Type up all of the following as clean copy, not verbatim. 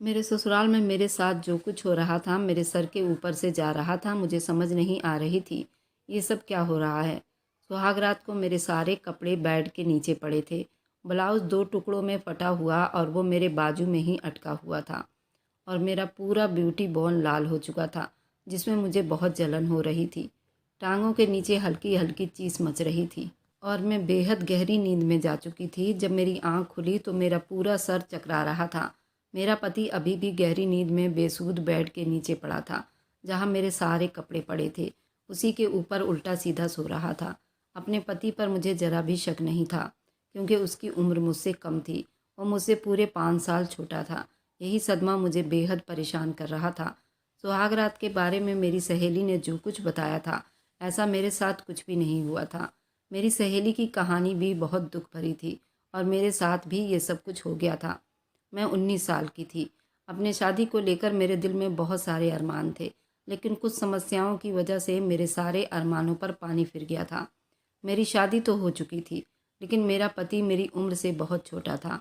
मेरे ससुराल में मेरे साथ जो कुछ हो रहा था मेरे सर के ऊपर से जा रहा था। मुझे समझ नहीं आ रही थी ये सब क्या हो रहा है। सुहाग रात को मेरे सारे कपड़े बेड के नीचे पड़े थे। ब्लाउज़ 2 टुकड़ों में फटा हुआ और वो मेरे बाजू में ही अटका हुआ था। और मेरा पूरा ब्यूटी बॉर्न लाल हो चुका था, जिसमें मुझे बहुत जलन हो रही थी। टांगों के नीचे हल्की हल्की चीस मच रही थी और मैं बेहद गहरी नींद में जा चुकी थी। जब मेरी आँख खुली तो मेरा पूरा सर चकरा रहा था। मेरा पति अभी भी गहरी नींद में बेसुध बेड के नीचे पड़ा था, जहाँ मेरे सारे कपड़े पड़े थे। उसी के ऊपर उल्टा सीधा सो रहा था। अपने पति पर मुझे ज़रा भी शक नहीं था, क्योंकि उसकी उम्र मुझसे कम थी और मुझसे पूरे 5 साल छोटा था। यही सदमा मुझे बेहद परेशान कर रहा था। सुहाग रात के बारे में मेरी सहेली ने जो कुछ बताया था, ऐसा मेरे साथ कुछ भी नहीं हुआ था। मेरी सहेली की कहानी भी बहुत दुख भरी थी और मेरे साथ भी ये सब कुछ हो गया था। मैं 19 साल की थी। अपने शादी को लेकर मेरे दिल में बहुत सारे अरमान थे, लेकिन कुछ समस्याओं की वजह से मेरे सारे अरमानों पर पानी फिर गया था। मेरी शादी तो हो चुकी थी, लेकिन मेरा पति मेरी उम्र से बहुत छोटा था।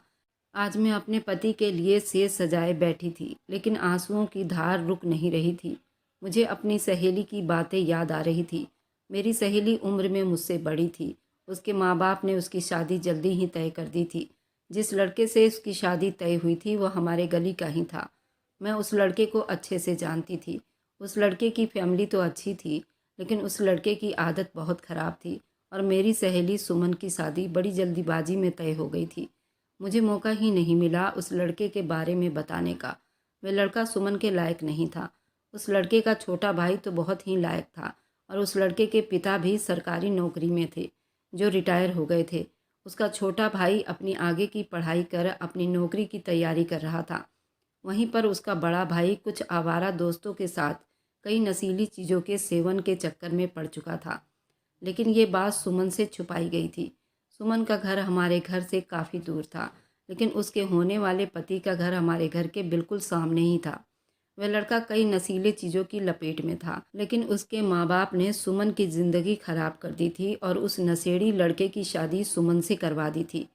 आज मैं अपने पति के लिए सेज सजाए बैठी थी, लेकिन आंसुओं की धार रुक नहीं रही थी। मुझे अपनी सहेली की बातें याद आ रही थी। मेरी सहेली उम्र में मुझसे बड़ी थी। उसके माँ बाप ने उसकी शादी जल्दी ही तय कर दी थी। जिस लड़के से उसकी शादी तय हुई थी वो हमारे गली का ही था। मैं उस लड़के को अच्छे से जानती थी। उस लड़के की फैमिली तो अच्छी थी, लेकिन उस लड़के की आदत बहुत ख़राब थी और मेरी सहेली सुमन की शादी बड़ी जल्दीबाजी में तय हो गई थी। मुझे मौका ही नहीं मिला उस लड़के के बारे में बताने का। वह लड़का सुमन के लायक नहीं था। उस लड़के का छोटा भाई तो बहुत ही लायक था और उस लड़के के पिता भी सरकारी नौकरी में थे, जो रिटायर हो गए थे। उसका छोटा भाई अपनी आगे की पढ़ाई कर अपनी नौकरी की तैयारी कर रहा था। वहीं पर उसका बड़ा भाई कुछ आवारा दोस्तों के साथ कई नशीली चीज़ों के सेवन के चक्कर में पड़ चुका था। लेकिन ये बात सुमन से छुपाई गई थी। सुमन का घर हमारे घर से काफ़ी दूर था, लेकिन उसके होने वाले पति का घर हमारे घर के बिल्कुल सामने ही था। वह लड़का कई नशीले चीज़ों की लपेट में था, लेकिन उसके माँ बाप ने सुमन की ज़िंदगी खराब कर दी थी और उस नशेड़ी लड़के की शादी सुमन से करवा दी थी।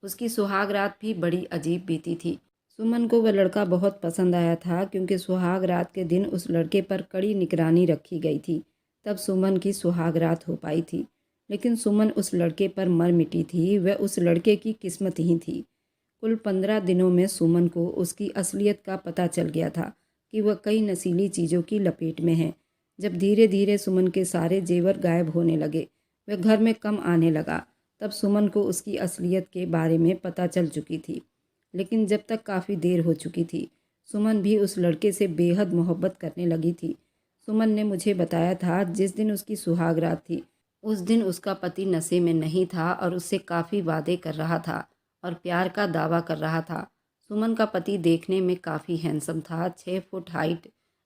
उसकी सुहाग रात भी बड़ी अजीब बीती थी। सुमन को वह लड़का बहुत पसंद आया था, क्योंकि सुहाग रात के दिन उस लड़के पर कड़ी निगरानी रखी गई थी। तब सुमन की सुहाग रात हो पाई थी। लेकिन सुमन उस लड़के पर मर मिटी थी। वह उस लड़के की किस्मत ही थी। कुल 15 दिनों में सुमन को उसकी असलियत का पता चल गया था कि वह कई नशीली चीज़ों की लपेट में है। जब धीरे धीरे सुमन के सारे जेवर गायब होने लगे, वह घर में कम आने लगा, तब सुमन को उसकी असलियत के बारे में पता चल चुकी थी। लेकिन जब तक काफ़ी देर हो चुकी थी, सुमन भी उस लड़के से बेहद मोहब्बत करने लगी थी। सुमन ने मुझे बताया था जिस दिन उसकी सुहाग रात थी, उस दिन उसका पति नशे में नहीं था और उससे काफ़ी वादे कर रहा था और प्यार का दावा कर रहा था। सुमन का पति देखने में काफ़ी हैंडसम था। 6 फुट हाइट,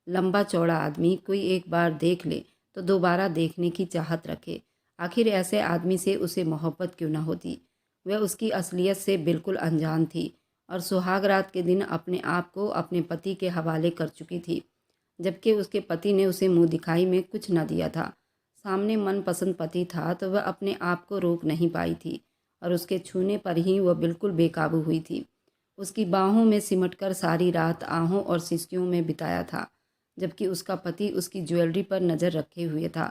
लंबा चौड़ा आदमी। कोई एक बार देख ले तो दोबारा देखने की चाहत रखे। आखिर ऐसे आदमी से उसे मोहब्बत क्यों ना होती। वह उसकी असलियत से बिल्कुल अनजान थी और सुहाग रात के दिन अपने आप को अपने पति के हवाले कर चुकी थी, जबकि उसके पति ने उसे मुंह दिखाई में कुछ न दिया था। सामने मनपसंद पति था तो वह अपने आप को रोक नहीं पाई थी और उसके छूने पर ही वह बिल्कुल बेकाबू हुई थी। उसकी बाहों में सिमटकर सारी रात आहों और सिसकियों में बिताया था, जबकि उसका पति उसकी ज्वेलरी पर नज़र रखे हुए था।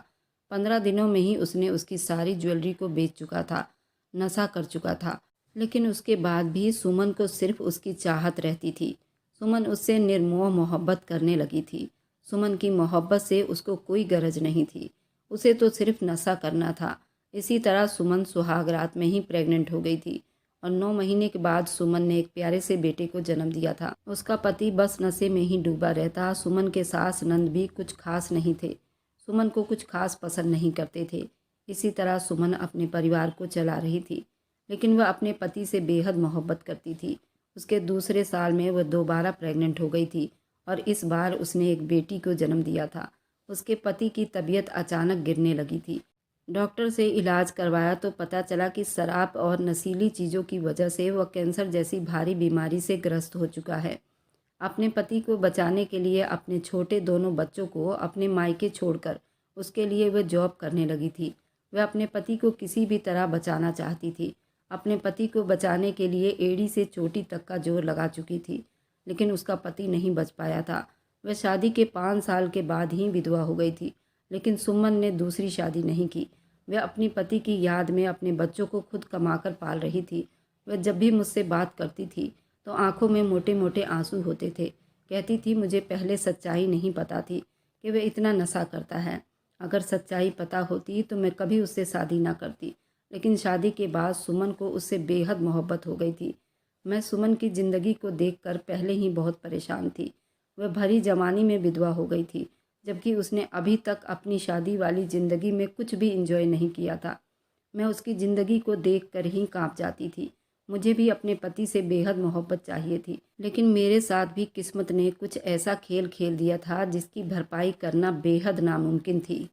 15 दिनों में ही उसने उसकी सारी ज्वेलरी को बेच चुका था, नशा कर चुका था। लेकिन उसके बाद भी सुमन को सिर्फ उसकी चाहत रहती थी। सुमन उससे निर्मोह मोहब्बत करने लगी थी। सुमन की मोहब्बत से उसको कोई गरज नहीं थी। उसे तो सिर्फ नशा करना था। इसी तरह सुमन सुहाग रात में ही प्रेग्नेंट हो गई थी और 9 महीने के बाद सुमन ने एक प्यारे से बेटे को जन्म दिया था। उसका पति बस नशे में ही डूबा रहता। सुमन के सास नंद भी कुछ खास नहीं थे। सुमन को कुछ खास पसंद नहीं करते थे। इसी तरह सुमन अपने परिवार को चला रही थी, लेकिन वह अपने पति से बेहद मोहब्बत करती थी। उसके दूसरे साल में वह दोबारा प्रेग्नेंट हो गई थी और इस बार उसने एक बेटी को जन्म दिया था। उसके पति की तबीयत अचानक गिरने लगी थी। डॉक्टर से इलाज करवाया तो पता चला कि शराब और नशीली चीज़ों की वजह से वह कैंसर जैसी भारी बीमारी से ग्रस्त हो चुका है। अपने पति को बचाने के लिए अपने छोटे दोनों बच्चों को अपने मायके छोड़कर उसके लिए वह जॉब करने लगी थी। वह अपने पति को किसी भी तरह बचाना चाहती थी। अपने पति को बचाने के लिए एड़ी से चोटी तक का जोर लगा चुकी थी। लेकिन उसका पति नहीं बच पाया था। वह शादी के 5 साल के बाद ही विधवा हो गई थी। लेकिन सुमन ने दूसरी शादी नहीं की। वह अपनी पति की याद में अपने बच्चों को खुद कमाकर पाल रही थी। वह जब भी मुझसे बात करती थी तो आंखों में मोटे मोटे आंसू होते थे। कहती थी, मुझे पहले सच्चाई नहीं पता थी कि वह इतना नशा करता है। अगर सच्चाई पता होती तो मैं कभी उससे शादी ना करती। लेकिन शादी के बाद सुमन को उससे बेहद मोहब्बत हो गई थी। मैं सुमन की ज़िंदगी को देखकर पहले ही बहुत परेशान थी। वह भरी जवानी में विधवा हो गई थी, जबकि उसने अभी तक अपनी शादी वाली ज़िंदगी में कुछ भी एंजॉय नहीं किया था। मैं उसकी ज़िंदगी को देखकर ही कांप जाती थी। मुझे भी अपने पति से बेहद मोहब्बत चाहिए थी, लेकिन मेरे साथ भी किस्मत ने कुछ ऐसा खेल खेल दिया था जिसकी भरपाई करना बेहद नामुमकिन थी।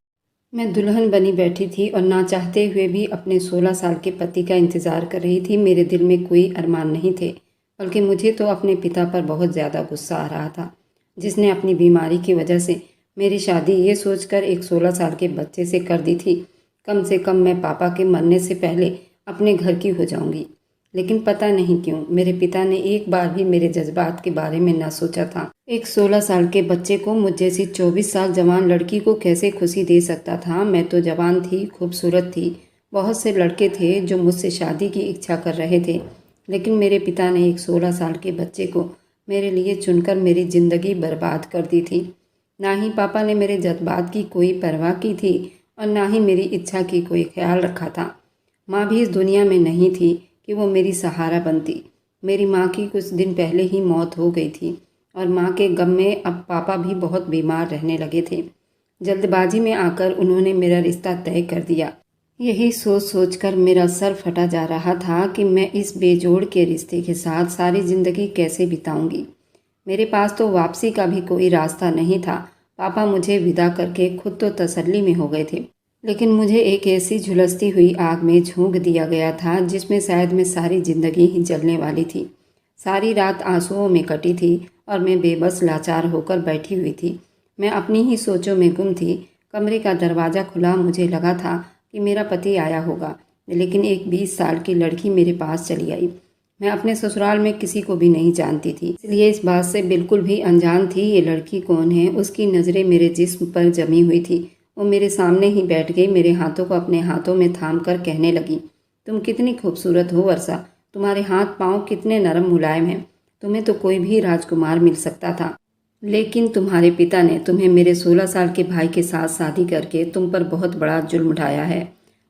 मैं दुल्हन बनी बैठी थी और ना चाहते हुए भी अपने 16 साल के पति का इंतज़ार कर रही थी। मेरे दिल में कोई अरमान नहीं थे, बल्कि मुझे तो अपने पिता पर बहुत ज़्यादा गुस्सा आ रहा था, जिसने अपनी बीमारी की वजह से मेरी शादी ये सोचकर एक 16 साल के बच्चे से कर दी थी, कम से कम मैं पापा के मरने से पहले अपने घर की हो जाऊंगी। लेकिन पता नहीं क्यों मेरे पिता ने एक बार भी मेरे जज्बात के बारे में ना सोचा था। एक 16 साल के बच्चे को मुझ जैसी 24 साल जवान लड़की को कैसे खुशी दे सकता था। मैं तो जवान थी, खूबसूरत थी। बहुत से लड़के थे जो मुझसे शादी की इच्छा कर रहे थे, लेकिन मेरे पिता ने एक 16 साल के बच्चे को मेरे लिए चुनकर मेरी ज़िंदगी बर्बाद कर दी थी। ना ही पापा ने मेरे जज्बात की कोई परवाह की थी और ना ही मेरी इच्छा की कोई ख्याल रखा था। माँ भी इस दुनिया में नहीं थी कि वो मेरी सहारा बनती। मेरी माँ की कुछ दिन पहले ही मौत हो गई थी और माँ के गम में अब पापा भी बहुत बीमार रहने लगे थे। जल्दबाजी में आकर उन्होंने मेरा रिश्ता तय कर दिया। यही सोच सोचकर मेरा सर फटा जा रहा था कि मैं इस बेजोड़ के रिश्ते के साथ सारी ज़िंदगी कैसे बिताऊंगी। मेरे पास तो वापसी का भी कोई रास्ता नहीं था। पापा मुझे विदा करके खुद तो तसल्ली में हो गए थे, लेकिन मुझे एक ऐसी झुलसती हुई आग में झोंक दिया गया था जिसमें शायद मैं सारी ज़िंदगी ही जलने वाली थी। सारी रात आंसुओं में कटी थी और मैं बेबस लाचार होकर बैठी हुई थी। मैं अपनी ही सोचों में गुम थी। कमरे का दरवाज़ा खुला, मुझे लगा था कि मेरा पति आया होगा, लेकिन एक 20 साल की लड़की मेरे पास चली आई। मैं अपने ससुराल में किसी को भी नहीं जानती थी, इसलिए इस बात से बिल्कुल भी अनजान थी ये लड़की कौन है। उसकी नज़रें मेरे जिस्म पर जमी हुई थी। वो मेरे सामने ही बैठ गई, मेरे हाथों को अपने हाथों में थाम कर कहने लगी, तुम कितनी खूबसूरत हो वर्षा, तुम्हारे हाथ पाँव कितने नरम मुलायम हैं। तुम्हें तो कोई भी राजकुमार मिल सकता था, लेकिन तुम्हारे पिता ने तुम्हें मेरे 16 साल के भाई के साथ शादी करके तुम पर बहुत बड़ा जुल्म उठाया है।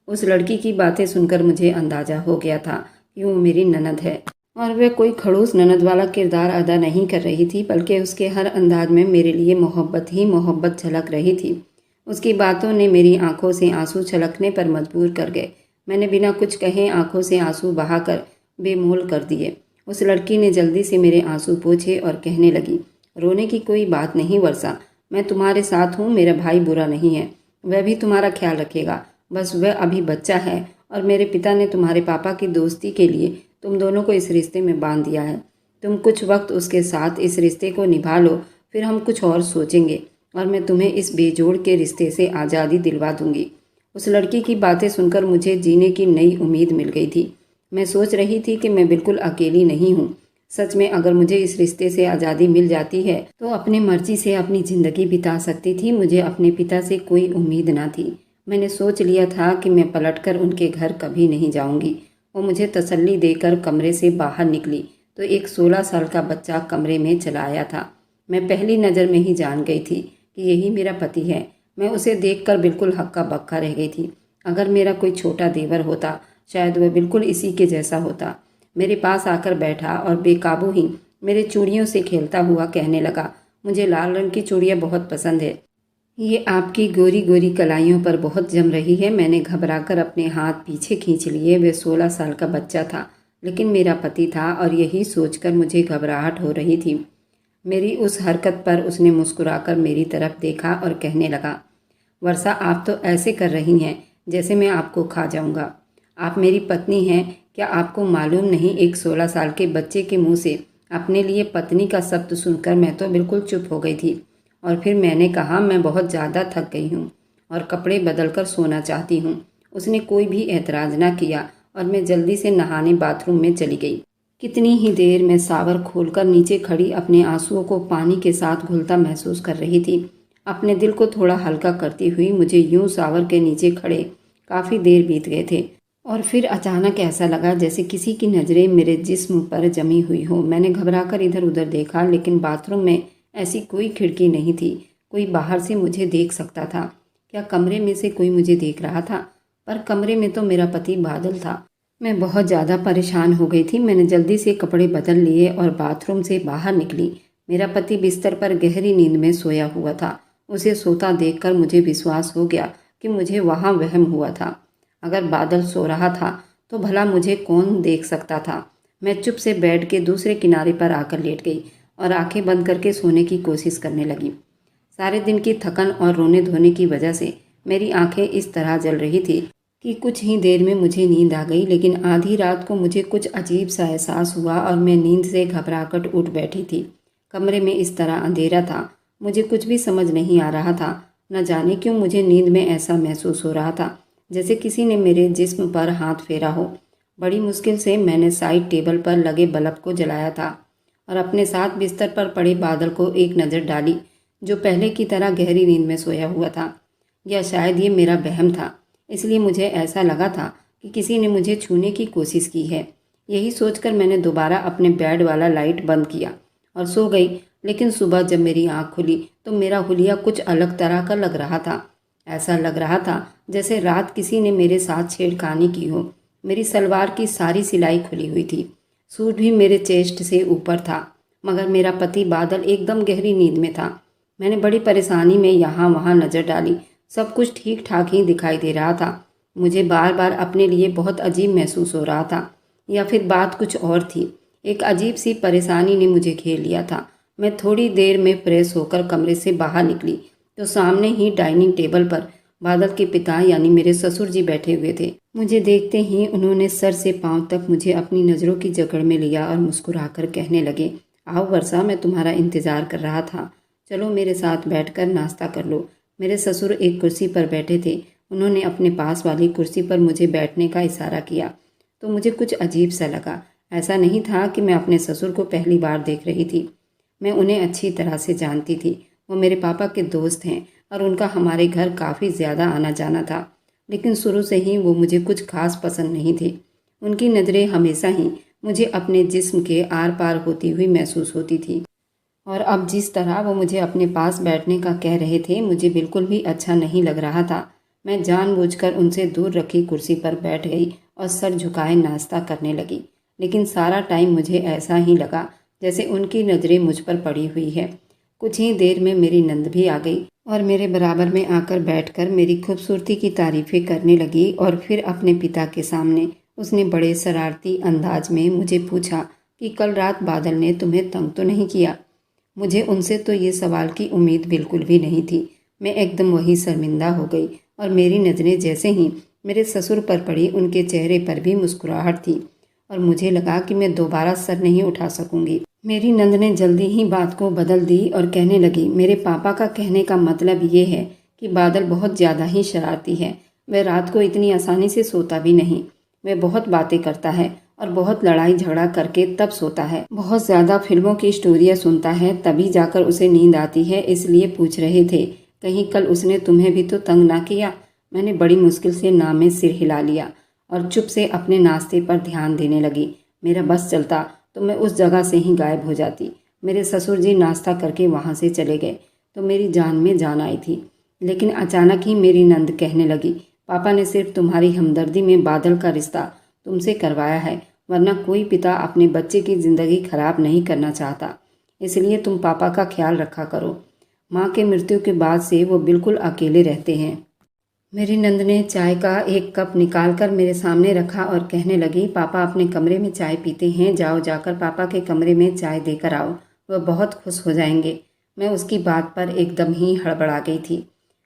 उस लड़की की बातें सुनकर मुझे अंदाजा हो गया था कि वो मेरी ननद है, और वह कोई खड़ूस ननद वाला किरदार अदा नहीं कर रही थी, बल्कि उसके हर अंदाज में मेरे लिए मोहब्बत ही मोहब्बत झलक रही थी। उसकी बातों ने मेरी आंखों से आंसू छलकने पर मजबूर कर गए। मैंने बिना कुछ कहे आंखों से आंसू बहाकर बेमोल कर दिए। उस लड़की ने जल्दी से मेरे आंसू पोंछे और कहने लगी, रोने की कोई बात नहीं वर्षा, मैं तुम्हारे साथ हूँ। मेरा भाई बुरा नहीं है, वह भी तुम्हारा ख्याल रखेगा। बस वह अभी बच्चा है और मेरे पिता ने तुम्हारे पापा की दोस्ती के लिए तुम दोनों को इस रिश्ते में बांध दिया है। तुम कुछ वक्त उसके साथ इस रिश्ते को निभा लो, फिर हम कुछ और सोचेंगे और मैं तुम्हें इस बेजोड़ के रिश्ते से आज़ादी दिलवा दूंगी। उस लड़की की बातें सुनकर मुझे जीने की नई उम्मीद मिल गई थी। मैं सोच रही थी कि मैं बिल्कुल अकेली नहीं हूँ। सच में अगर मुझे इस रिश्ते से आज़ादी मिल जाती है तो अपनी मर्जी से अपनी ज़िंदगी बिता सकती थी। मुझे अपने पिता से कोई उम्मीद ना थी। मैंने सोच लिया था कि मैं पलटकर उनके घर कभी नहीं जाऊंगी। वो मुझे तसल्ली देकर कमरे से बाहर निकली तो एक 16 साल का बच्चा कमरे में चला आया था। मैं पहली नज़र में ही जान गई थी कि यही मेरा पति है। मैं उसे देखकर बिल्कुल हक्का बक्का रह गई थी। अगर मेरा कोई छोटा देवर होता शायद वह बिल्कुल इसी के जैसा होता। मेरे पास आकर बैठा और बेकाबू ही मेरे चूड़ियों से खेलता हुआ कहने लगा, मुझे लाल रंग की चूड़ियाँ बहुत पसंद है, ये आपकी गोरी गोरी कलाइयों पर बहुत जम रही है। मैंने घबराकर अपने हाथ पीछे खींच लिए। वह 16 साल का बच्चा था, लेकिन मेरा पति था और यही सोचकर मुझे घबराहट हो रही थी। मेरी उस हरकत पर उसने मुस्कुराकर मेरी तरफ देखा और कहने लगा, वर्षा आप तो ऐसे कर रही हैं जैसे मैं आपको खा जाऊंगा। आप मेरी पत्नी हैं, क्या आपको मालूम नहीं? एक 16 साल के बच्चे के मुंह से अपने लिए पत्नी का शब्द सुनकर मैं तो बिल्कुल चुप हो गई थी। और फिर मैंने कहा, मैं बहुत ज़्यादा थक गई हूँ और कपड़े बदलकर सोना चाहती हूँ। उसने कोई भी एतराज़ ना किया और मैं जल्दी से नहाने बाथरूम में चली गई। कितनी ही देर मैं सावर खोलकर नीचे खड़ी अपने आंसुओं को पानी के साथ घुलता महसूस कर रही थी। अपने दिल को थोड़ा हल्का करती हुई मुझे यूं सावर के नीचे खड़े काफ़ी देर बीत गए थे और फिर अचानक ऐसा लगा जैसे किसी की नज़रें मेरे जिस्म पर जमी हुई हो। मैंने घबराकर इधर उधर देखा, लेकिन बाथरूम में ऐसी कोई खिड़की नहीं थी। कोई बाहर से मुझे देख सकता था? क्या कमरे में से कोई मुझे देख रहा था? पर कमरे में तो मेरा पति बादल था। मैं बहुत ज़्यादा परेशान हो गई थी। मैंने जल्दी से कपड़े बदल लिए और बाथरूम से बाहर निकली। मेरा पति बिस्तर पर गहरी नींद में सोया हुआ था। उसे सोता देखकर मुझे विश्वास हो गया कि मुझे वहाँ वहम हुआ था। अगर बादल सो रहा था तो भला मुझे कौन देख सकता था? मैं चुप से बेड के दूसरे किनारे पर आकर लेट गई और आंखें बंद करके सोने की कोशिश करने लगी। सारे दिन की थकन और रोने धोने की वजह से मेरी आंखें इस तरह जल रही थी कि कुछ ही देर में मुझे नींद आ गई। लेकिन आधी रात को मुझे कुछ अजीब सा एहसास हुआ और मैं नींद से घबराकर उठ बैठी थी। कमरे में इस तरह अंधेरा था, मुझे कुछ भी समझ नहीं आ रहा था। न जाने क्यों मुझे नींद में ऐसा महसूस हो रहा था जैसे किसी ने मेरे जिस्म पर हाथ फेरा हो। बड़ी मुश्किल से मैंने साइड टेबल पर लगे बल्ब को जलाया था और अपने साथ बिस्तर पर पड़े बादल को एक नज़र डाली, जो पहले की तरह गहरी नींद में सोया हुआ था। या शायद ये मेरा वहम था, इसलिए मुझे ऐसा लगा था कि किसी ने मुझे छूने की कोशिश की है। यही सोचकर मैंने दोबारा अपने बेड वाला लाइट बंद किया और सो गई। लेकिन सुबह जब मेरी आँख खुली तो मेरा हुलिया कुछ अलग तरह का लग रहा था। ऐसा लग रहा था जैसे रात किसी ने मेरे साथ छेड़खानी की हो। मेरी सलवार की सारी सिलाई खुली हुई थी, सूट भी मेरे चेस्ट से ऊपर था, मगर मेरा पति बादल एकदम गहरी नींद में था। मैंने बड़ी परेशानी में यहाँ वहाँ नज़र डाली, सब कुछ ठीक ठाक ही दिखाई दे रहा था। मुझे बार बार अपने लिए बहुत अजीब महसूस हो रहा था, या फिर बात कुछ और थी। एक अजीब सी परेशानी ने मुझे घेर लिया था। मैं थोड़ी देर में फ्रेश होकर कमरे से बाहर निकली तो सामने ही डाइनिंग टेबल पर बादल के पिता यानी मेरे ससुर जी बैठे हुए थे। मुझे देखते ही उन्होंने सर से पांव तक मुझे अपनी नज़रों की जकड़ में लिया और मुस्कुराकर कहने लगे, आओ वर्षा, मैं तुम्हारा इंतज़ार कर रहा था। चलो मेरे साथ बैठकर नाश्ता कर लो। मेरे ससुर एक कुर्सी पर बैठे थे। उन्होंने अपने पास वाली कुर्सी पर मुझे बैठने का इशारा किया तो मुझे कुछ अजीब सा लगा। ऐसा नहीं था कि मैं अपने ससुर को पहली बार देख रही थी। मैं उन्हें अच्छी तरह से जानती थी। वो मेरे पापा के दोस्त हैं और उनका हमारे घर काफ़ी ज़्यादा आना जाना था। लेकिन शुरू से ही वो मुझे कुछ खास पसंद नहीं थे। उनकी नज़रें हमेशा ही मुझे अपने जिस्म के आर पार होती हुई महसूस होती थी। और अब जिस तरह वो मुझे अपने पास बैठने का कह रहे थे, मुझे बिल्कुल भी अच्छा नहीं लग रहा था। मैं जानबूझकर उनसे दूर रखी कुर्सी पर बैठ गई और सर झुकाए नाश्ता करने लगी। लेकिन सारा टाइम मुझे ऐसा ही लगा जैसे उनकी नज़रें मुझ पर पड़ी हुई है। कुछ ही देर में मेरी नंद भी आ गई और मेरे बराबर में आकर बैठकर मेरी खूबसूरती की तारीफ़ें करने लगी। और फिर अपने पिता के सामने उसने बड़े शरारती अंदाज में मुझे पूछा कि कल रात बादल ने तुम्हें तंग तो नहीं किया। मुझे उनसे तो ये सवाल की उम्मीद बिल्कुल भी नहीं थी। मैं एकदम वही शर्मिंदा हो गई और मेरी नज़रें जैसे ही मेरे ससुर पर पड़ी, उनके चेहरे पर भी मुस्कुराहट थी और मुझे लगा कि मैं दोबारा सर नहीं उठा सकूंगी। मेरी नंद ने जल्दी ही बात को बदल दी और कहने लगी, मेरे पापा का कहने का मतलब ये है कि बादल बहुत ज़्यादा ही शरारती है। वह रात को इतनी आसानी से सोता भी नहीं। वह बहुत बातें करता है और बहुत लड़ाई झगड़ा करके तब सोता है। बहुत ज़्यादा फिल्मों की स्टोरियाँ सुनता है, तभी जाकर उसे नींद आती है। इसलिए पूछ रहे थे कहीं कल उसने तुम्हें भी तो तंग ना किया। मैंने बड़ी मुश्किल से ना में सिर हिला लिया और चुप से अपने नाश्ते पर ध्यान देने लगी। मेरा बस चलता तो मैं उस जगह से ही गायब हो जाती। मेरे ससुर जी नाश्ता करके वहाँ से चले गए तो मेरी जान में जान आई थी। लेकिन अचानक ही मेरी नंद कहने लगी, पापा ने सिर्फ तुम्हारी हमदर्दी में बादल का रिश्ता तुमसे करवाया है, वरना कोई पिता अपने बच्चे की ज़िंदगी खराब नहीं करना चाहता। इसलिए तुम पापा का ख्याल रखा करो। माँ के मृत्यु के बाद से वो बिल्कुल अकेले रहते हैं। मेरी नंद ने चाय का एक कप निकालकर मेरे सामने रखा और कहने लगी, पापा अपने कमरे में चाय पीते हैं, जाओ जाकर पापा के कमरे में चाय देकर आओ, वह बहुत खुश हो जाएंगे। मैं उसकी बात पर एकदम ही हड़बड़ा गई थी,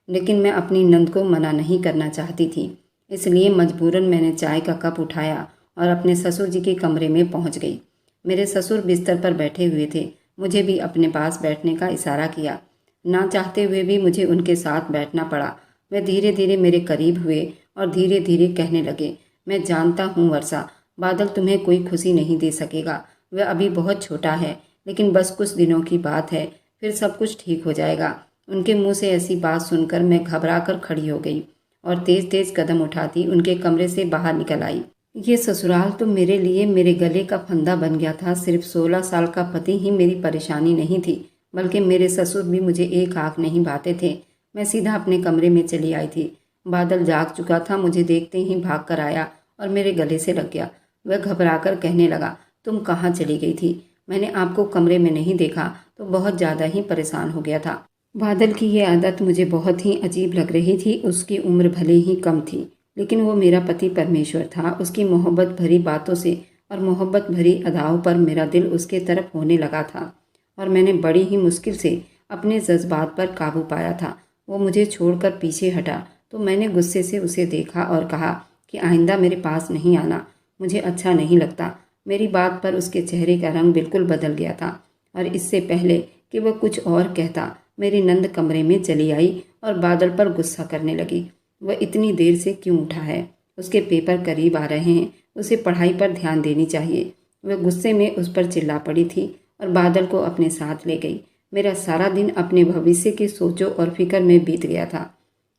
लेकिन मैं अपनी नंद को मना नहीं करना चाहती थी। इसलिए मजबूरन मैंने चाय का कप उठाया और अपने ससुर जी के कमरे में पहुंच गई। मेरे ससुर बिस्तर पर बैठे हुए थे। मुझे भी अपने पास बैठने का इशारा किया। ना चाहते हुए भी मुझे उनके साथ बैठना पड़ा। वे धीरे धीरे मेरे करीब हुए और धीरे धीरे कहने लगे, मैं जानता हूँ वर्षा, बादल तुम्हें कोई खुशी नहीं दे सकेगा। वह अभी बहुत छोटा है, लेकिन बस कुछ दिनों की बात है, फिर सब कुछ ठीक हो जाएगा। उनके मुंह से ऐसी बात सुनकर मैं घबरा कर खड़ी हो गई और तेज तेज कदम उठाती उनके कमरे से बाहर निकल आई। ये ससुराल तो मेरे लिए मेरे गले का फंदा बन गया था। सिर्फ 16 साल का पति ही मेरी परेशानी नहीं थी, बल्कि मेरे ससुर भी मुझे एक आँख नहीं भाते थे। मैं सीधा अपने कमरे में चली आई थी। बादल जाग चुका था, मुझे देखते ही भाग कर आया और मेरे गले से लग गया। वह घबराकर कहने लगा, तुम कहाँ चली गई थी? मैंने आपको कमरे में नहीं देखा तो बहुत ज़्यादा ही परेशान हो गया था। बादल की ये आदत मुझे बहुत ही अजीब लग रही थी। उसकी उम्र भले ही कम थी, लेकिन वो मेरा पति परमेश्वर था। उसकी मोहब्बत भरी बातों से और मोहब्बत भरी अदाओं पर मेरा दिल उसके तरफ होने लगा था और मैंने बड़ी ही मुश्किल से अपने जज्बात पर काबू पाया था। वो मुझे छोड़कर पीछे हटा तो मैंने गुस्से से उसे देखा और कहा कि आइंदा मेरे पास नहीं आना, मुझे अच्छा नहीं लगता। मेरी बात पर उसके चेहरे का रंग बिल्कुल बदल गया था और इससे पहले कि वह कुछ और कहता, मेरी नंद कमरे में चली आई और बादल पर गुस्सा करने लगी। वह इतनी देर से क्यों उठा है? उसके पेपर करीब आ रहे हैं, उसे पढ़ाई पर ध्यान देनी चाहिए। वह गुस्से में उस पर चिल्ला पड़ी थी और बादल को अपने साथ ले गई। मेरा सारा दिन अपने भविष्य की सोचों और फिक्र में बीत गया था।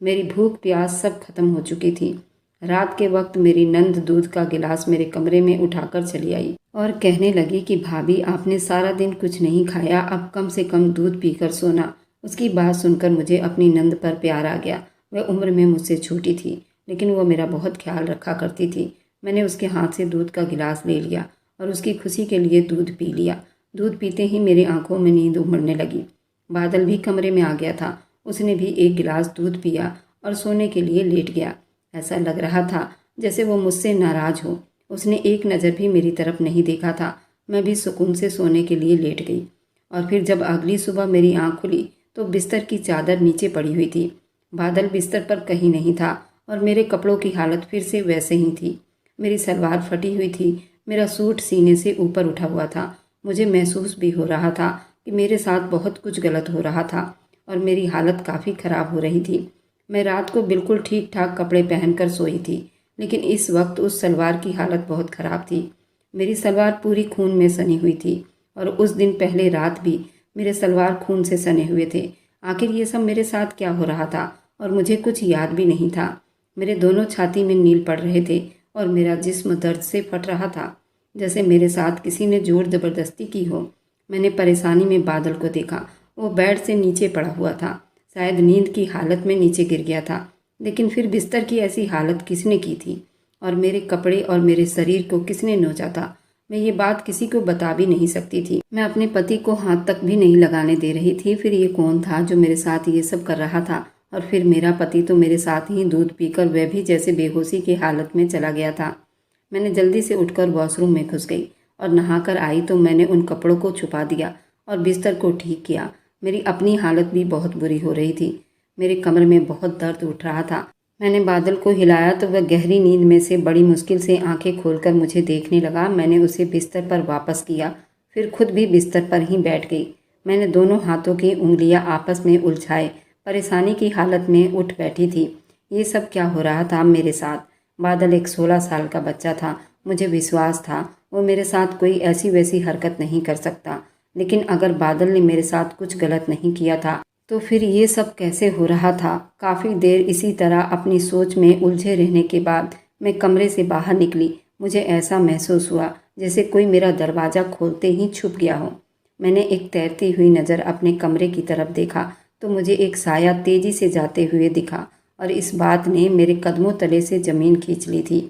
मेरी भूख प्यास सब खत्म हो चुकी थी। रात के वक्त मेरी नंद दूध का गिलास मेरे कमरे में उठाकर चली आई और कहने लगी कि भाभी, आपने सारा दिन कुछ नहीं खाया, अब कम से कम दूध पीकर सोना। उसकी बात सुनकर मुझे अपनी नंद पर प्यार आ गया। वह उम्र में मुझसे छोटी थी, लेकिन वह मेरा बहुत ख्याल रखा करती थी। मैंने उसके हाथ से दूध का गिलास ले लिया और उसकी खुशी के लिए दूध पी लिया। दूध पीते ही मेरी आंखों में नींद उमड़ने लगी। बादल भी कमरे में आ गया था। उसने भी एक गिलास दूध पिया और सोने के लिए लेट गया। ऐसा लग रहा था जैसे वो मुझसे नाराज हो। उसने एक नज़र भी मेरी तरफ नहीं देखा था। मैं भी सुकून से सोने के लिए लेट गई और फिर जब अगली सुबह मेरी आंख खुली तो बिस्तर की चादर नीचे पड़ी हुई थी। बादल बिस्तर पर कहीं नहीं था और मेरे कपड़ों की हालत फिर से वैसे ही थी। मेरी सलवार फटी हुई थी, मेरा सूट सीने से ऊपर उठा हुआ था। मुझे महसूस भी हो रहा था कि मेरे साथ बहुत कुछ गलत हो रहा था और मेरी हालत काफ़ी ख़राब हो रही थी। मैं रात को बिल्कुल ठीक ठाक कपड़े पहनकर सोई थी, लेकिन इस वक्त उस सलवार की हालत बहुत ख़राब थी। मेरी सलवार पूरी खून में सनी हुई थी और उस दिन पहले रात भी मेरे सलवार खून से सने हुए थे। आखिर ये सब मेरे साथ क्या हो रहा था और मुझे कुछ याद भी नहीं था। मेरे दोनों छाती में नील पड़ रहे थे और मेरा जिस्म दर्द से फट रहा था, जैसे मेरे साथ किसी ने जोर ज़बरदस्ती की हो। मैंने परेशानी में बादल को देखा। वो बेड से नीचे पड़ा हुआ था, शायद नींद की हालत में नीचे गिर गया था। लेकिन फिर बिस्तर की ऐसी हालत किसने की थी और मेरे कपड़े और मेरे शरीर को किसने नोचा था? मैं ये बात किसी को बता भी नहीं सकती थी। मैं अपने पति को हाथ तक भी नहीं लगाने दे रही थी। फिर ये कौन था जो मेरे साथ ये सब कर रहा था? और फिर मेरा पति तो मेरे साथ ही दूध पीकर वह भी जैसे बेहोशी की हालत में चला गया था। मैंने जल्दी से उठकर वॉशरूम में घुस गई और नहाकर आई तो मैंने उन कपड़ों को छुपा दिया और बिस्तर को ठीक किया। मेरी अपनी हालत भी बहुत बुरी हो रही थी। मेरे कमर में बहुत दर्द उठ रहा था। मैंने बादल को हिलाया तो वह गहरी नींद में से बड़ी मुश्किल से आंखें खोलकर मुझे देखने लगा। मैंने उसे बिस्तर पर वापस किया, फिर खुद भी बिस्तर पर ही बैठ गई। मैंने दोनों हाथों की उंगलियां आपस में उलझाए परेशानी की हालत में उठ बैठी थी। ये सब क्या हो रहा था मेरे साथ? बादल एक 16 साल का बच्चा था। मुझे विश्वास था वो मेरे साथ कोई ऐसी वैसी हरकत नहीं कर सकता। लेकिन अगर बादल ने मेरे साथ कुछ गलत नहीं किया था तो फिर ये सब कैसे हो रहा था? काफ़ी देर इसी तरह अपनी सोच में उलझे रहने के बाद मैं कमरे से बाहर निकली। मुझे ऐसा महसूस हुआ जैसे कोई मेरा दरवाज़ा खोलते ही छुप गया हो। मैंने एक तैरती हुई नज़र अपने कमरे की तरफ देखा तो मुझे एक साया तेज़ी से जाते हुए दिखा और इस बात ने मेरे कदमों तले से ज़मीन खींच ली थी।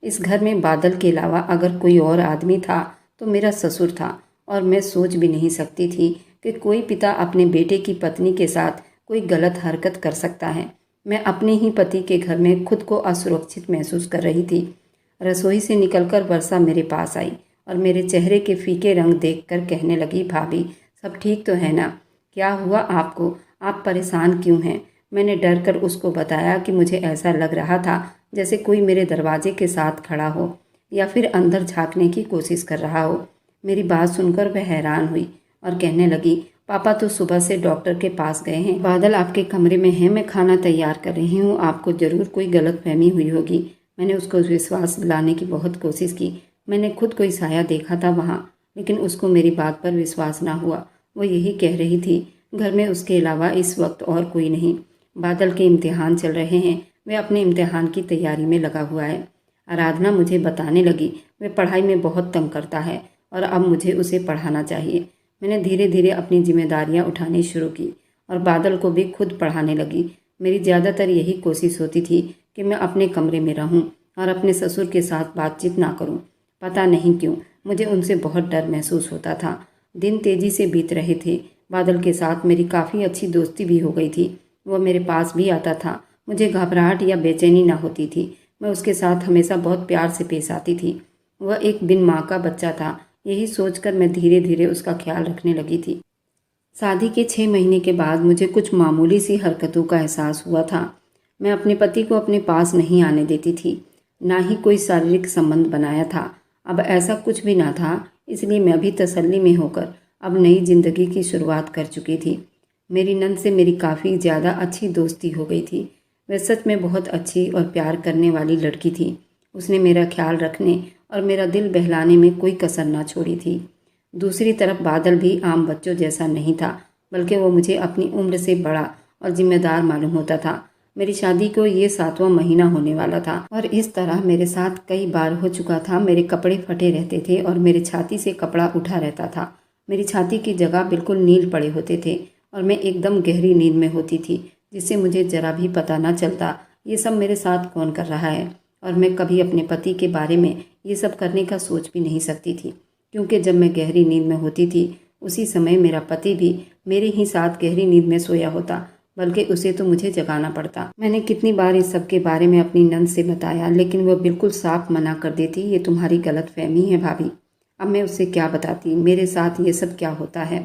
इस घर में बादल के अलावा अगर कोई और आदमी था तो मेरा ससुर था और मैं सोच भी नहीं सकती थी कि कोई पिता अपने बेटे की पत्नी के साथ कोई गलत हरकत कर सकता है। मैं अपने ही पति के घर में खुद को असुरक्षित महसूस कर रही थी। रसोई से निकलकर वर्षा मेरे पास आई और मेरे चेहरे के फीके रंग देखकर कहने लगी, भाभी सब ठीक तो है ना? क्या हुआ आपको? आप परेशान क्यों हैं? मैंने डर कर उसको बताया कि मुझे ऐसा लग रहा था जैसे कोई मेरे दरवाजे के साथ खड़ा हो या फिर अंदर झांकने की कोशिश कर रहा हो। मेरी बात सुनकर वह हैरान हुई और कहने लगी, पापा तो सुबह से डॉक्टर के पास गए हैं। बादल आपके कमरे में है, मैं खाना तैयार कर रही हूँ। आपको ज़रूर कोई गलतफहमी हुई होगी। मैंने उसको विश्वास दिलाने की बहुत कोशिश की। मैंने खुद कोई साया देखा था वहाँ, लेकिन उसको मेरी बात पर विश्वास ना हुआ। वो यही कह रही थी, घर में उसके अलावा इस वक्त और कोई नहीं। बादल के इम्तिहान चल रहे हैं, वह अपने इम्तिहान की तैयारी में लगा हुआ है। आराधना मुझे बताने लगी, वह पढ़ाई में बहुत तंग करता है और अब मुझे उसे पढ़ाना चाहिए। मैंने धीरे धीरे अपनी जिम्मेदारियां उठानी शुरू की और बादल को भी खुद पढ़ाने लगी। मेरी ज़्यादातर यही कोशिश होती थी कि मैं अपने कमरे में रहूं और अपने ससुर के साथ बातचीत ना करूं। पता नहीं क्यों मुझे उनसे बहुत डर महसूस होता था। दिन तेज़ी से बीत रहे थे। बादल के साथ मेरी काफ़ी अच्छी दोस्ती भी हो गई थी। वह मेरे पास भी आता था। मुझे घबराहट या बेचैनी ना होती थी। मैं उसके साथ हमेशा बहुत प्यार से पेश आती थी। वह एक बिन माँ का बच्चा था, यही सोचकर मैं धीरे धीरे उसका ख्याल रखने लगी थी। शादी के 6 महीने के बाद मुझे कुछ मामूली सी हरकतों का एहसास हुआ था। मैं अपने पति को अपने पास नहीं आने देती थी, ना ही कोई शारीरिक संबंध बनाया था। अब ऐसा कुछ भी ना था, इसलिए मैं भी तसल्ली में होकर अब नई जिंदगी की शुरुआत कर चुकी थी। मेरी नंद से मेरी काफ़ी ज़्यादा अच्छी दोस्ती हो गई थी। वह सच में बहुत अच्छी और प्यार करने वाली लड़की थी। उसने मेरा ख्याल रखने और मेरा दिल बहलाने में कोई कसर ना छोड़ी थी। दूसरी तरफ बादल भी आम बच्चों जैसा नहीं था, बल्कि वो मुझे अपनी उम्र से बड़ा और जिम्मेदार मालूम होता था। मेरी शादी को ये 7वां महीना होने वाला था और इस तरह मेरे साथ कई बार हो चुका था। मेरे कपड़े फटे रहते थे और मेरे छाती से कपड़ा उठा रहता था। मेरी छाती की जगह बिल्कुल नील पड़े होते थे और मैं एकदम गहरी नींद में होती थी, जिससे मुझे जरा भी पता न चलता ये सब मेरे साथ कौन कर रहा है। और मैं कभी अपने पति के बारे में ये सब करने का सोच भी नहीं सकती थी, क्योंकि जब मैं गहरी नींद में होती थी उसी समय मेरा पति भी मेरे ही साथ गहरी नींद में सोया होता, बल्कि उसे तो मुझे जगाना पड़ता। मैंने कितनी बार इस सब के बारे में अपनी नंद से बताया, लेकिन वह बिल्कुल साफ मना कर देती, ये तुम्हारी गलतफहमी है भाभी। अब मैं उससे क्या बताती, मेरे साथ ये सब क्या होता है।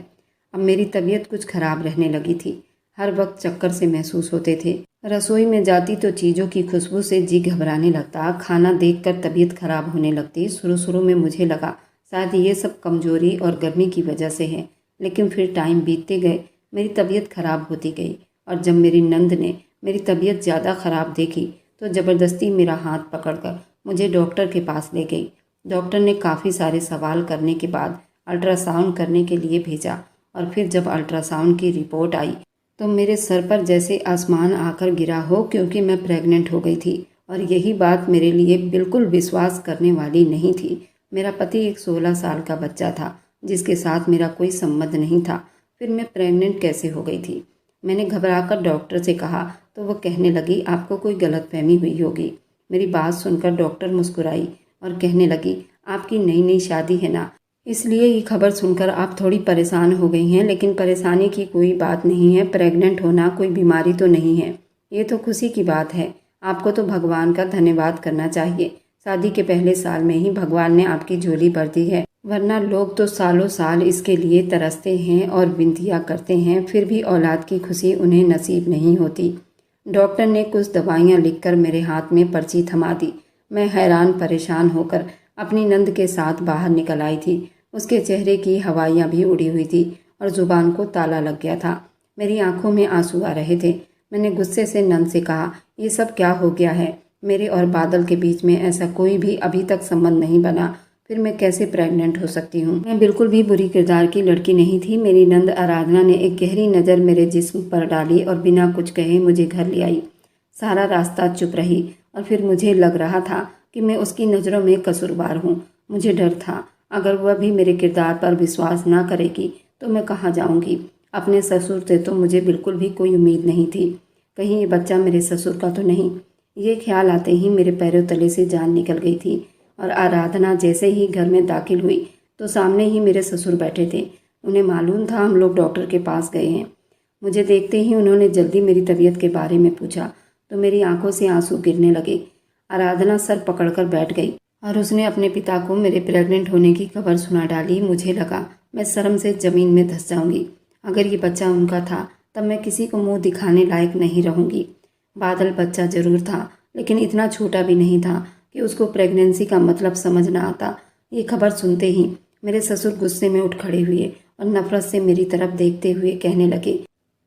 अब मेरी तबीयत कुछ खराब रहने लगी थी। हर वक्त चक्कर से महसूस होते थे। रसोई में जाती तो चीज़ों की खुशबू से जी घबराने लगता। खाना देखकर तबीयत खराब होने लगती। शुरू शुरू में मुझे लगा शायद ये सब कमजोरी और गर्मी की वजह से है, लेकिन फिर टाइम बीतते गए, मेरी तबीयत खराब होती गई और जब मेरी नंद ने मेरी तबीयत ज़्यादा ख़राब देखी तो ज़बरदस्ती मेरा हाथ पकड़कर मुझे डॉक्टर के पास ले गई। डॉक्टर ने काफ़ी सारे सवाल करने के बाद अल्ट्रासाउंड करने के लिए भेजा और फिर जब अल्ट्रासाउंड की रिपोर्ट आई तो मेरे सर पर जैसे आसमान आकर गिरा हो, क्योंकि मैं प्रेग्नेंट हो गई थी और यही बात मेरे लिए बिल्कुल विश्वास करने वाली नहीं थी। मेरा पति एक 16 साल का बच्चा था जिसके साथ मेरा कोई संबंध नहीं था। फिर मैं प्रेग्नेंट कैसे हो गई थी? मैंने घबराकर डॉक्टर से कहा तो वह कहने लगी आपको कोई गलतफहमी हुई होगी। मेरी बात सुनकर डॉक्टर मुस्कुराई और कहने लगी आपकी नई नई शादी है ना, इसलिए ये खबर सुनकर आप थोड़ी परेशान हो गई हैं, लेकिन परेशानी की कोई बात नहीं है। प्रेग्नेंट होना कोई बीमारी तो नहीं है, ये तो खुशी की बात है। आपको तो भगवान का धन्यवाद करना चाहिए। शादी के पहले साल में ही भगवान ने आपकी झोली भर दी है, वरना लोग तो सालों साल इसके लिए तरसते हैं और विनतियाँ करते हैं, फिर भी औलाद की खुशी उन्हें नसीब नहीं होती। डॉक्टर ने कुछ दवाइयाँ लिखकर मेरे हाथ में पर्ची थमा दी। मैं हैरान परेशान होकर अपनी नंद के साथ बाहर निकल आई थी। उसके चेहरे की हवाइयाँ भी उड़ी हुई थी और जुबान को ताला लग गया था। मेरी आंखों में आंसू आ रहे थे। मैंने गुस्से से नंद से कहा ये सब क्या हो गया है? मेरे और बादल के बीच में ऐसा कोई भी अभी तक संबंध नहीं बना, फिर मैं कैसे प्रेग्नेंट हो सकती हूँ? मैं बिल्कुल भी बुरी किरदार की लड़की नहीं थी। मेरी नंद आराधना ने एक गहरी नज़र मेरे जिस्म पर डाली और बिना कुछ कहे मुझे घर ले आई। सारा रास्ता चुप रही और फिर मुझे लग रहा था कि मैं उसकी नज़रों में कसूरवार हूँ। मुझे डर था अगर वह भी मेरे किरदार पर विश्वास ना करेगी तो मैं कहाँ जाऊँगी। अपने ससुर से तो मुझे बिल्कुल भी कोई उम्मीद नहीं थी। कहीं ये बच्चा मेरे ससुर का तो नहीं? ये ख्याल आते ही मेरे पैरों तले से जान निकल गई थी और आराधना जैसे ही घर में दाखिल हुई तो सामने ही मेरे ससुर बैठे थे। उन्हें मालूम था हम लोग डॉक्टर के पास गए हैं। मुझे देखते ही उन्होंने जल्दी मेरी तबीयत के बारे में पूछा तो मेरी आंखों से आंसू गिरने लगे। आराधना सर पकड़कर बैठ गई और उसने अपने पिता को मेरे प्रेग्नेंट होने की खबर सुना डाली। मुझे लगा मैं शर्म से ज़मीन में धंस जाऊंगी। अगर ये बच्चा उनका था तब मैं किसी को मुंह दिखाने लायक नहीं रहूंगी। बादल बच्चा जरूर था, लेकिन इतना छोटा भी नहीं था कि उसको प्रेगनेंसी का मतलब समझ ना आता। ये खबर सुनते ही मेरे ससुर गुस्से में उठ खड़े हुए और नफरत से मेरी तरफ देखते हुए कहने लगे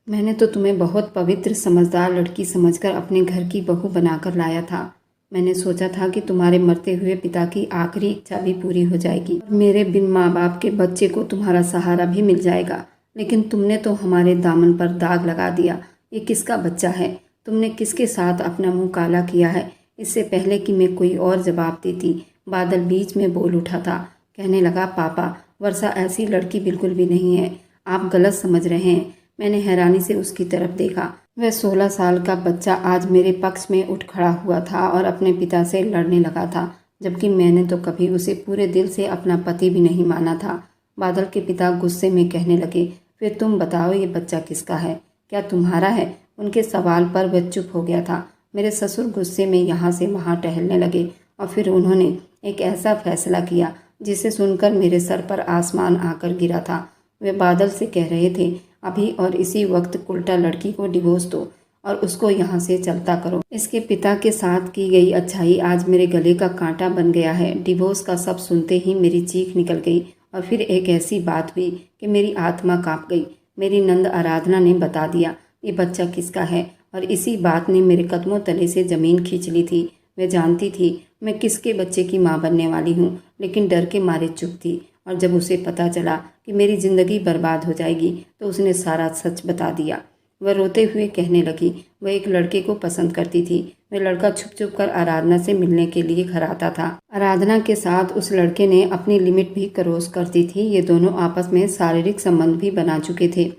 मैंने तो तुम्हें बहुत पवित्र समझदार लड़की समझकर अपने घर की बहू बनाकर लाया था, मैंने सोचा था कि तुम्हारे मरते हुए पिता की आखिरी इच्छा भी पूरी हो जाएगी और मेरे बिन माँ बाप के बच्चे को तुम्हारा सहारा भी मिल जाएगा। लेकिन तुमने तो हमारे दामन पर दाग लगा दिया। ये किसका बच्चा है? तुमने किसके साथ अपना मुंह काला किया है? इससे पहले कि मैं कोई और जवाब देती, बादल बीच में बोल उठा था। कहने लगा, पापा, वर्षा ऐसी लड़की बिल्कुल भी नहीं है। आप गलत समझ रहे हैं। मैंने हैरानी से उसकी तरफ देखा। वह 16 साल का बच्चा आज मेरे पक्ष में उठ खड़ा हुआ था और अपने पिता से लड़ने लगा था, जबकि मैंने तो कभी उसे पूरे दिल से अपना पति भी नहीं माना था। बादल के पिता गुस्से में कहने लगे, फिर तुम बताओ, ये बच्चा किसका है? क्या तुम्हारा है? उनके सवाल पर वह चुप हो गया था। मेरे ससुर गुस्से में यहाँ से वहाँ टहलने लगे और फिर उन्होंने एक ऐसा फैसला किया जिसे सुनकर मेरे सर पर आसमान आकर गिरा था। वे बादल से कह रहे थे, अभी और इसी वक्त उल्टा लड़की को डिवोर्स दो और उसको यहाँ से चलता करो। इसके पिता के साथ की गई अच्छाई आज मेरे गले का कांटा बन गया है। डिवोर्स का सब सुनते ही मेरी चीख निकल गई और फिर एक ऐसी बात हुई कि मेरी आत्मा कांप गई। मेरी नंद आराधना ने बता दिया ये बच्चा किसका है और इसी बात ने मेरे कदमों तले से ज़मीन खींच ली थी। वह जानती थी मैं किसके बच्चे की माँ बनने वाली हूँ, लेकिन डर के मारे चुप थी। और जब उसे पता चला कि मेरी ज़िंदगी बर्बाद हो जाएगी तो उसने सारा सच बता दिया। वह रोते हुए कहने लगी, वह एक लड़के को पसंद करती थी। वह लड़का छुप छुप कर आराधना से मिलने के लिए घर आता था। आराधना के साथ उस लड़के ने अपनी लिमिट भी क्रॉस करती थी। ये दोनों आपस में शारीरिक संबंध भी बना चुके थे।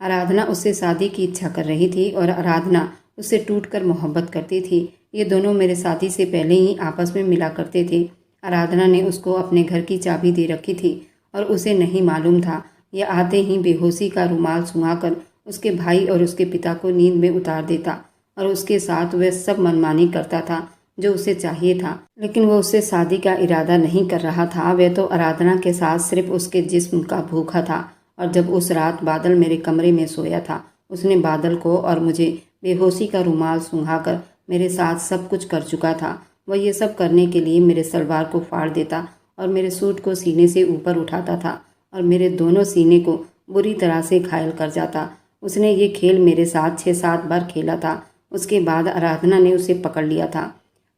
आराधना उससे शादी की इच्छा कर रही थी और आराधना उससे टूटकर मोहब्बत करती थी। ये दोनों मेरे शादी से पहले ही आपस में मिला करते थे। आराधना ने उसको अपने घर की चाबी दे रखी थी और उसे नहीं मालूम था। यह आते ही बेहोशी का रुमाल सुंघाकर उसके भाई और उसके पिता को नींद में उतार देता और उसके साथ वह सब मनमानी करता था जो उसे चाहिए था। लेकिन वह उससे शादी का इरादा नहीं कर रहा था। वह तो आराधना के साथ सिर्फ उसके जिस्म का भूखा था। और जब उस रात बादल मेरे कमरे में सोया था, उसने बादल को और मुझे बेहोशी का रुमाल सुंघाकर मेरे साथ सब कुछ कर चुका था। वह ये सब करने के लिए मेरे सलवार को फाड़ देता और मेरे सूट को सीने से ऊपर उठाता था और मेरे दोनों सीने को बुरी तरह से घायल कर जाता। उसने ये खेल मेरे साथ 6-7 बार खेला था। उसके बाद आराधना ने उसे पकड़ लिया था।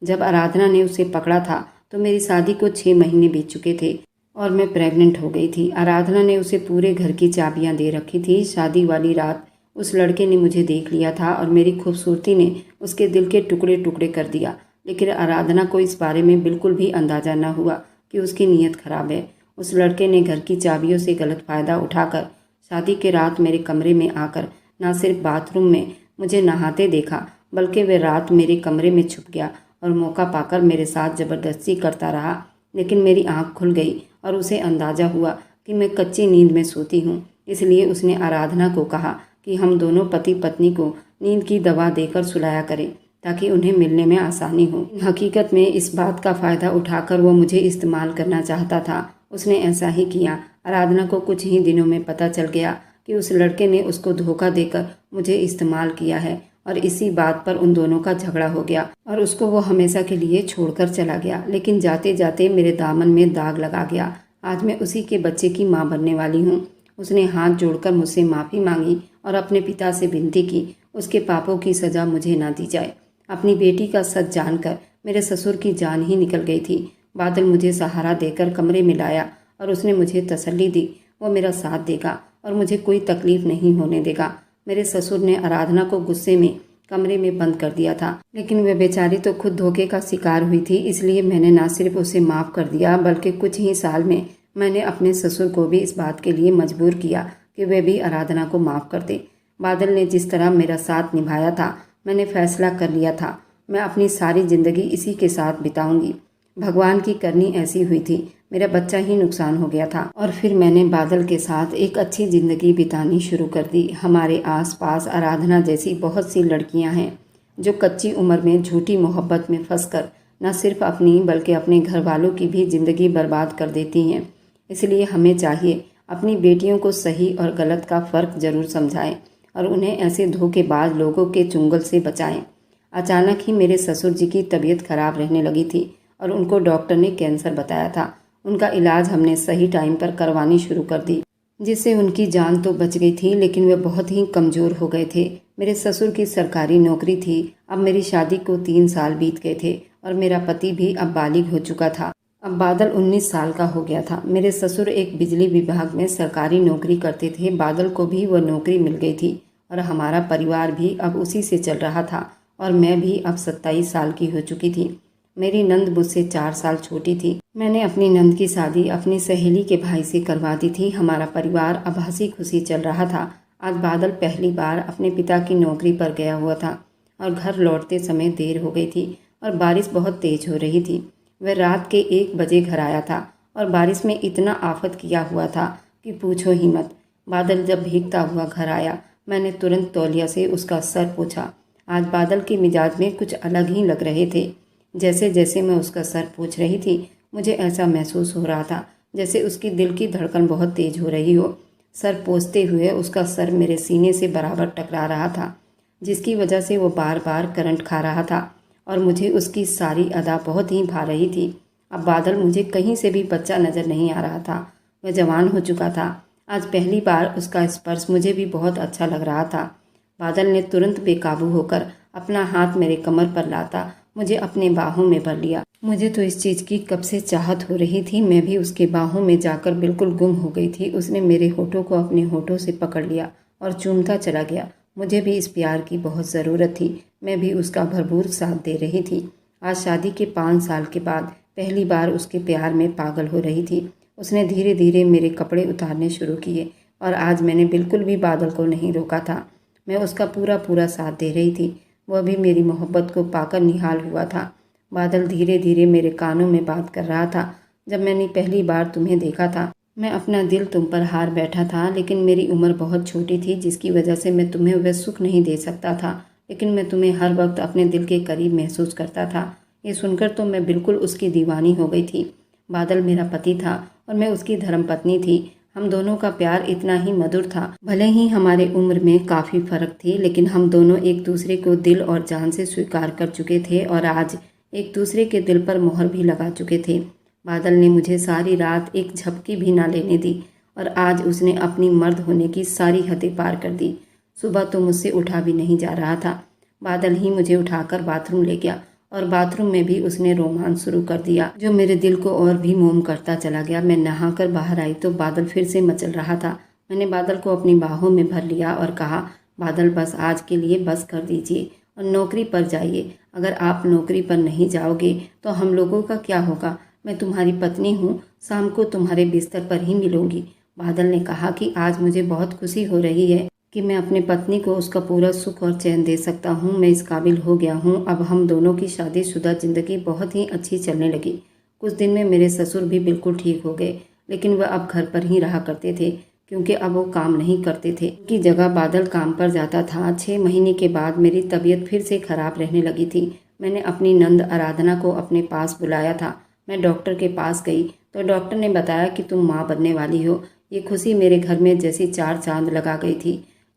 जब आराधना ने उसे पकड़ा था तो मेरी शादी को 6 महीने बीत चुके थे और मैं प्रेग्नेंट हो गई थी। आराधना ने उसे पूरे घर की चाबियां दे रखी थी। शादी वाली रात उस लड़के ने मुझे देख लिया था और मेरी खूबसूरती ने उसके दिल के टुकड़े टुकड़े कर दिया। लेकिन आराधना को इस बारे में बिल्कुल भी अंदाजा न हुआ कि उसकी नीयत खराब है। उस लड़के ने घर की चाबियों से गलत फ़ायदा उठाकर शादी के रात मेरे कमरे में आकर न सिर्फ बाथरूम में मुझे नहाते देखा, बल्कि वह रात मेरे कमरे में छुप गया और मौका पाकर मेरे साथ ज़बरदस्ती करता रहा। लेकिन मेरी आँख खुल गई और उसे अंदाज़ा हुआ कि मैं कच्ची नींद में सोती हूँ। इसलिए उसने आराधना को कहा कि हम दोनों पति पत्नी को नींद की दवा देकर सुलाया करें ताकि उन्हें मिलने में आसानी हो। हकीकत में इस बात का फ़ायदा उठाकर वो मुझे इस्तेमाल करना चाहता था। उसने ऐसा ही किया। आराधना को कुछ ही दिनों में पता चल गया कि उस लड़के ने उसको धोखा देकर मुझे इस्तेमाल किया है और इसी बात पर उन दोनों का झगड़ा हो गया और उसको वो हमेशा के लिए छोड़कर चला गया। लेकिन जाते जाते मेरे दामन में दाग लगा गया। आज मैं उसी के बच्चे की माँ बनने वाली हूँ। उसने हाथ जोड़कर मुझसे माफ़ी मांगी और अपने पिता से विनती की उसके पापों की सज़ा मुझे ना दी जाए। अपनी बेटी का सच जानकर मेरे ससुर की जान ही निकल गई थी। बादल मुझे सहारा देकर कमरे में लाया और उसने मुझे तसल्ली दी वो मेरा साथ देगा और मुझे कोई तकलीफ नहीं होने देगा। मेरे ससुर ने आराधना को गुस्से में कमरे में बंद कर दिया था, लेकिन वह बेचारी तो खुद धोखे का शिकार हुई थी। इसलिए मैंने ना सिर्फ उसे माफ़ कर दिया बल्कि कुछ ही साल में मैंने अपने ससुर को भी इस बात के लिए मजबूर किया कि वे भी आराधना को माफ़ कर दे। बादल ने जिस तरह मेरा साथ निभाया था, मैंने फैसला कर लिया था मैं अपनी सारी ज़िंदगी इसी के साथ बिताऊंगी। भगवान की करनी ऐसी हुई थी, मेरा बच्चा ही नुकसान हो गया था और फिर मैंने बादल के साथ एक अच्छी ज़िंदगी बितानी शुरू कर दी। हमारे आसपास आराधना जैसी बहुत सी लड़कियां हैं जो कच्ची उम्र में झूठी मोहब्बत में फंसकर न सिर्फ अपनी बल्कि अपने घर वालों की भी ज़िंदगी बर्बाद कर देती हैं। इसलिए हमें चाहिए अपनी बेटियों को सही और गलत का फ़र्क ज़रूर समझाएं और उन्हें ऐसे धोखेबाज लोगों के चुंगल से बचाएं। अचानक ही मेरे ससुर जी की तबीयत खराब रहने लगी थी और उनको डॉक्टर ने कैंसर बताया था। उनका इलाज हमने सही टाइम पर करवानी शुरू कर दी, जिससे उनकी जान तो बच गई थी, लेकिन वे बहुत ही कमज़ोर हो गए थे। मेरे ससुर की सरकारी नौकरी थी। अब मेरी शादी को 3 साल बीत गए थे और मेरा पति भी अब बालिग हो चुका था। अब बादल 19 साल का हो गया था। मेरे ससुर एक बिजली विभाग में सरकारी नौकरी करते थे। बादल को भी वह नौकरी मिल गई थी और हमारा परिवार भी अब उसी से चल रहा था और मैं भी अब 27 साल की हो चुकी थी। मेरी नंद मुझसे 4 साल छोटी थी। मैंने अपनी नंद की शादी अपनी सहेली के भाई से करवा दी थी। हमारा परिवार अब हंसी खुशी चल रहा था। आज बादल पहली बार अपने पिता की नौकरी पर गया हुआ था और घर लौटते समय देर हो गई थी और बारिश बहुत तेज हो रही थी। वह रात के 1 बजे घर आया था और बारिश में इतना आफत किया हुआ था कि पूछो ही मत। बादल जब भीगता हुआ घर आया, मैंने तुरंत तौलिया से उसका सर पोंछा। आज बादल के मिजाज में कुछ अलग ही लग रहे थे। जैसे जैसे मैं उसका सर पोंछ रही थी, मुझे ऐसा महसूस हो रहा था जैसे उसकी दिल की धड़कन बहुत तेज हो रही हो। सर पोंछते हुए उसका सर मेरे सीने से बराबर टकरा रहा था, जिसकी वजह से वो बार बार करंट खा रहा था और मुझे उसकी सारी अदा बहुत ही भा रही थी। अब बादल मुझे कहीं से भी बच्चा नज़र नहीं आ रहा था। वह जवान हो चुका था। आज पहली बार उसका स्पर्श मुझे भी बहुत अच्छा लग रहा था। बादल ने तुरंत बेकाबू होकर अपना हाथ मेरे कमर पर लाता मुझे अपने बाहों में भर लिया। मुझे तो इस चीज़ की कब से चाहत हो रही थी। मैं भी उसके बाहों में जाकर बिल्कुल गुम हो गई थी। उसने मेरे होठों को अपने होठों से पकड़ लिया और चूमता चला गया। मुझे भी इस प्यार की बहुत ज़रूरत थी। मैं भी उसका भरपूर साथ दे रही थी। आज शादी के 5 साल के बाद पहली बार उसके प्यार में पागल हो रही थी। उसने धीरे धीरे मेरे कपड़े उतारने शुरू किए और आज मैंने बिल्कुल भी बादल को नहीं रोका था। मैं उसका पूरा पूरा साथ दे रही थी। वह भी मेरी मोहब्बत को पाकर निहाल हुआ था। बादल धीरे धीरे मेरे कानों में बात कर रहा था। जब मैंने पहली बार तुम्हें देखा था, मैं अपना दिल तुम पर हार बैठा था, लेकिन मेरी उम्र बहुत छोटी थी, जिसकी वजह से मैं तुम्हें वह सुख नहीं दे सकता था। लेकिन मैं तुम्हें हर वक्त अपने दिल के करीब महसूस करता था। ये सुनकर तो मैं बिल्कुल उसकी दीवानी हो गई थी। बादल मेरा पति था और मैं उसकी धर्मपत्नी थी। हम दोनों का प्यार इतना ही मधुर था। भले ही हमारे उम्र में काफ़ी फ़र्क थी, लेकिन हम दोनों एक दूसरे को दिल और जान से स्वीकार कर चुके थे और आज एक दूसरे के दिल पर मोहर भी लगा चुके थे। बादल ने मुझे सारी रात एक झपकी भी ना लेने दी और आज उसने अपनी मर्द होने की सारी हदें पार कर दी। सुबह तो मुझसे उठा भी नहीं जा रहा था। बादल ही मुझे उठाकर बाथरूम ले गया और बाथरूम में भी उसने रोमांस शुरू कर दिया, जो मेरे दिल को और भी मोम करता चला गया। मैं नहाकर बाहर आई तो बादल फिर से मचल रहा था। मैंने बादल को अपनी बाहों में भर लिया और कहा, बादल बस आज के लिए बस कर दीजिए और नौकरी पर जाइए। अगर आप नौकरी पर नहीं जाओगे तो हम लोगों का क्या होगा? मैं तुम्हारी पत्नी हूँ, शाम को तुम्हारे बिस्तर पर ही मिलूंगी। बादल ने कहा कि आज मुझे बहुत खुशी हो रही है कि मैं अपनी पत्नी को उसका पूरा सुख और चैन दे सकता हूँ। मैं इस काबिल हो गया हूँ। अब हम दोनों की शादीशुदा ज़िंदगी बहुत ही अच्छी चलने लगी। कुछ दिन में मेरे ससुर भी बिल्कुल ठीक हो गए, लेकिन वह अब घर पर ही रहा करते थे क्योंकि अब वो काम नहीं करते थे। उनकी जगह बादल काम पर जाता था। 6 महीने के बाद मेरी तबीयत फिर से खराब रहने लगी थी। मैंने अपनी नंद आराधना को अपने पास बुलाया था। मैं डॉक्टर के पास गई तो डॉक्टर ने बताया कि तुम माँ बनने वाली हो। ये खुशी मेरे घर में जैसी 4 चांद लगा गई थी।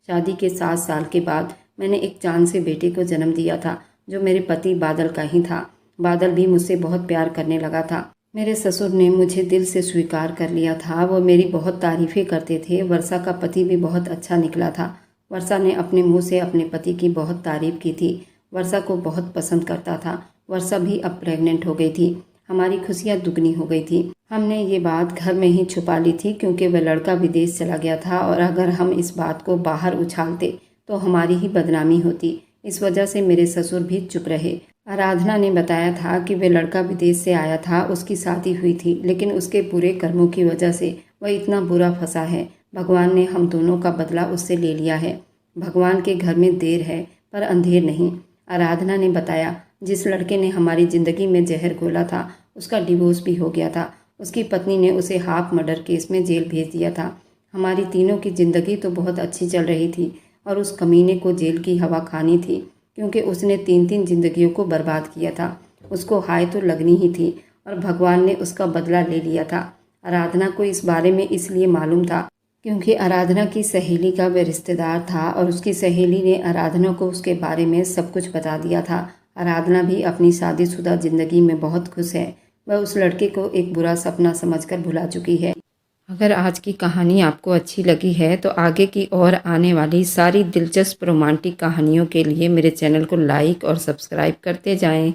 शादी के 7 साल के बाद मैंने एक चांद से बेटे को जन्म दिया था, जो मेरे पति बादल का ही था। बादल भी मुझसे बहुत प्यार करने लगा था। मेरे ससुर ने मुझे दिल से स्वीकार कर लिया था। वो मेरी बहुत तारीफ़ें करते थे। वर्षा का पति भी बहुत अच्छा निकला था। वर्षा ने अपने मुंह से अपने पति की बहुत तारीफ़ की थी। वर्षा को बहुत पसंद करता था। वर्षा भी अब प्रेग्नेंट हो गई थी। हमारी खुशियाँ दुगनी हो गई थी। हमने ये बात घर में ही छुपा ली थी क्योंकि वह लड़का विदेश चला गया था और अगर हम इस बात को बाहर उछालते तो हमारी ही बदनामी होती। इस वजह से मेरे ससुर भी चुप रहे। आराधना ने बताया था कि वह लड़का विदेश से आया था, उसकी शादी हुई थी, लेकिन उसके बुरे कर्मों की वजह से वह इतना बुरा फंसा है। भगवान ने हम दोनों का बदला उससे ले लिया है। भगवान के घर में देर है पर अंधेर नहीं। आराधना ने बताया, जिस लड़के ने हमारी ज़िंदगी में जहर घोला था उसका डिवोर्स भी हो गया था। उसकी पत्नी ने उसे हाफ मर्डर केस में जेल भेज दिया था। हमारी तीनों की ज़िंदगी तो बहुत अच्छी चल रही थी और उस कमीने को जेल की हवा खानी थी क्योंकि उसने 3 ज़िंदगियों को बर्बाद किया था। उसको हाय तो लगनी ही थी और भगवान ने उसका बदला ले लिया था। आराधना को इस बारे में इसलिए मालूम था क्योंकि आराधना की सहेली का वह रिश्तेदार था और उसकी सहेली ने आराधना को उसके बारे में सब कुछ बता दिया था। आराधना भी अपनी शादीशुदा ज़िंदगी में बहुत खुश है। वह उस लड़के को एक बुरा सपना समझकर भुला चुकी है। अगर आज की कहानी आपको अच्छी लगी है तो आगे की और आने वाली सारी दिलचस्प रोमांटिक कहानियों के लिए मेरे चैनल को लाइक और सब्सक्राइब करते जाएं।